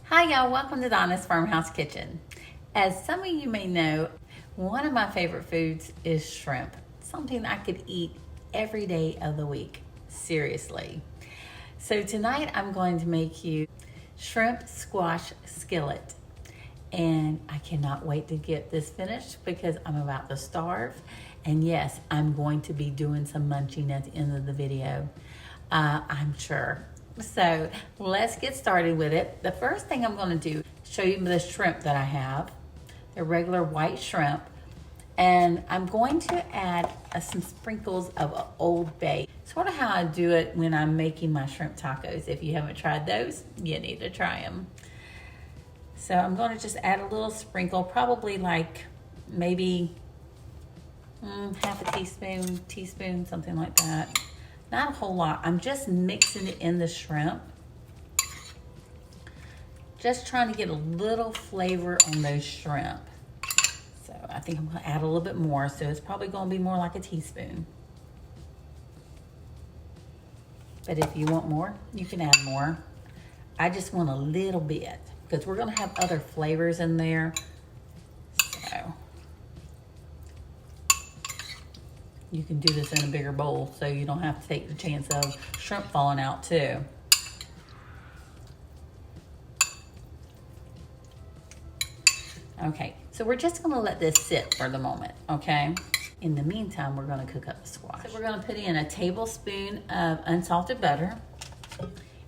Hi y'all, welcome to Donna's Farmhouse Kitchen. As some of you may know, one of my favorite foods is shrimp. Something I could eat every day of the week, seriously. So tonight I'm going to make you shrimp squash skillet. And I cannot wait to get this finished because I'm about to starve. And yes, I'm going to be doing some munching at the end of the video, I'm sure. So let's get started with it. The first thing I'm going to do is show you the shrimp that I have, the regular white shrimp, and I'm going to add some sprinkles of Old Bay, sort of how I do it when I'm making my shrimp tacos. If you haven't tried those, you need to try them. So I'm going to just add a little sprinkle, probably like maybe half a teaspoon, something like that. Not a whole lot. I'm just mixing it in the shrimp. Just trying to get a little flavor on those shrimp. So I think I'm going to add a little bit more. So it's probably going to be more like a teaspoon. But if you want more, you can add more. I just want a little bit because we're going to have other flavors in there. So you can do this in a bigger bowl so you don't have to take the chance of shrimp falling out too. Okay, so we're just gonna let this sit for the moment, okay? In the meantime, we're gonna cook up the squash. So we're gonna put in a tablespoon of unsalted butter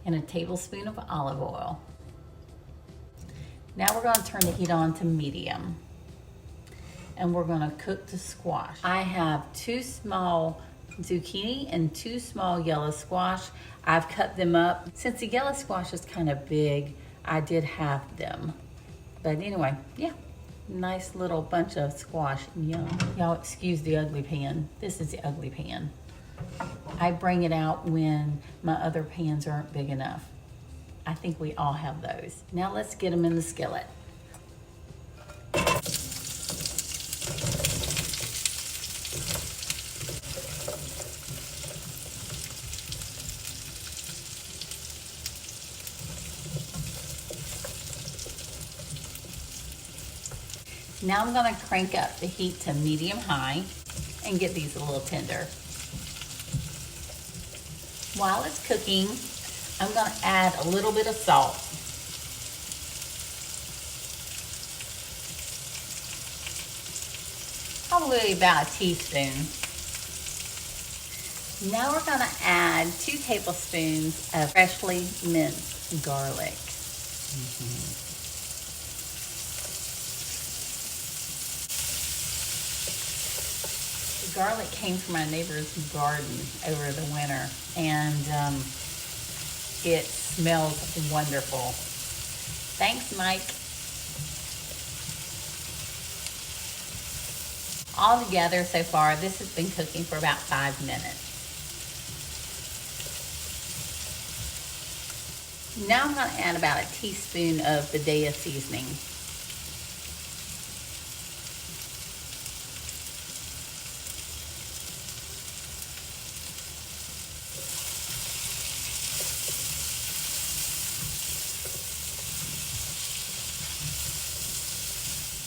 and a tablespoon of olive oil. Now we're gonna turn the heat on to medium. And we're gonna cook the squash. I have 2 small zucchini and 2 small yellow squash. I've cut them up. Since the yellow squash is kind of big, I did half them. But anyway, yeah, nice little bunch of squash. Yum. Y'all excuse the ugly pan. This is the ugly pan. I bring it out when my other pans aren't big enough. I think we all have those. Now let's get them in the skillet. Now I'm gonna crank up the heat to medium-high and get these a little tender. While it's cooking, I'm gonna add a little bit of salt. Probably about a teaspoon. Now we're gonna add 2 tablespoons of freshly minced garlic. Garlic came from my neighbor's garden over the winter, and it smells wonderful. Thanks, Mike. All together so far, this has been cooking for about 5 minutes. Now I'm going to add about a teaspoon of Badea seasoning.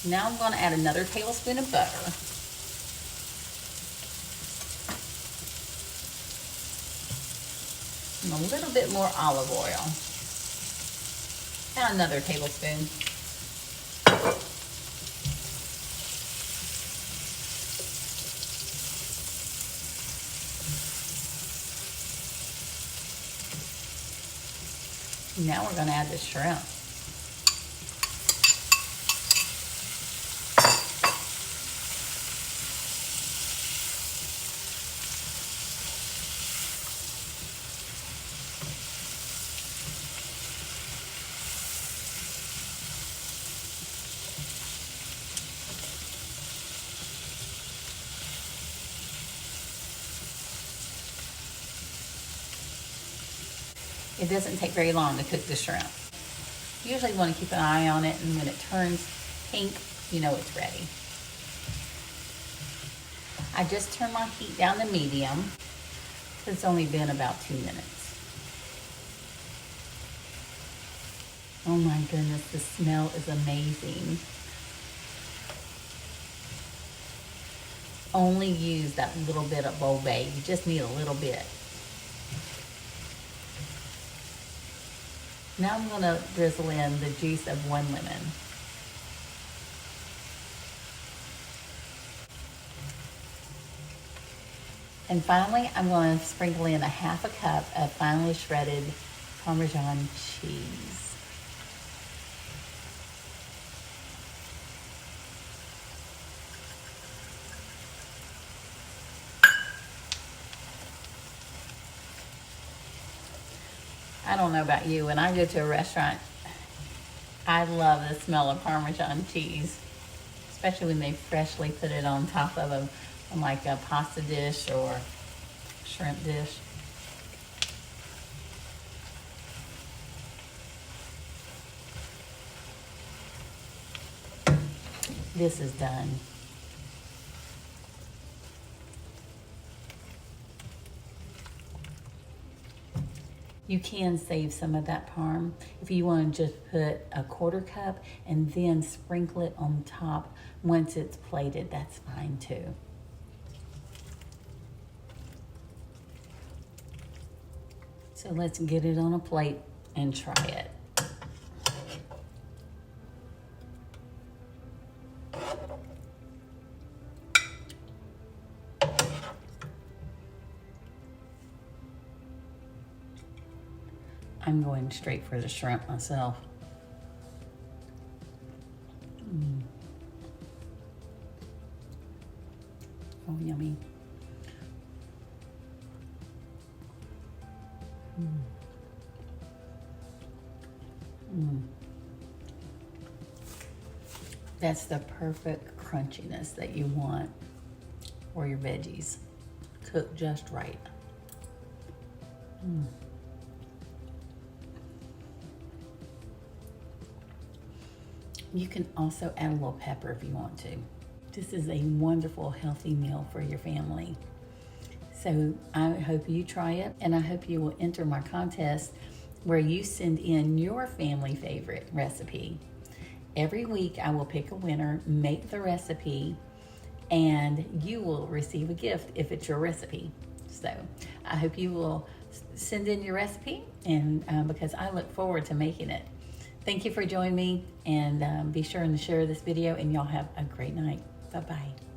Now I'm going to add another tablespoon of butter. And a little bit more olive oil. And another tablespoon. Now we're going to add the shrimp. It doesn't take very long to cook the shrimp. You usually want to keep an eye on it, and when it turns pink, you know it's ready. I just turned my heat down to medium. It's only been about 2 minutes. Oh my goodness, the smell is amazing. Only use that little bit of Old Bay. You just need a little bit. Now I'm going to drizzle in the juice of 1 lemon. And finally, I'm going to sprinkle in a 1/2 cup of finely shredded Parmesan cheese. I don't know about you, when I go to a restaurant, I love the smell of Parmesan cheese, especially when they freshly put it on top of like a pasta dish or shrimp dish. This is done. You can save some of that parm if you want to just put a 1/4 cup and then sprinkle it on top once it's plated. That's fine too. So let's get it on a plate and try it. I'm going straight for the shrimp myself. Oh, yummy. That's the perfect crunchiness that you want for your veggies. Cooked just right. You can also add a little pepper if you want to. This is a wonderful, healthy meal for your family. So I hope you try it, and I hope you will enter my contest where you send in your family favorite recipe. Every week I will pick a winner, make the recipe, and you will receive a gift if it's your recipe. So I hope you will send in your recipe, and because I look forward to making it. Thank you for joining me, and be sure to share this video, and y'all have a great night. Bye-bye.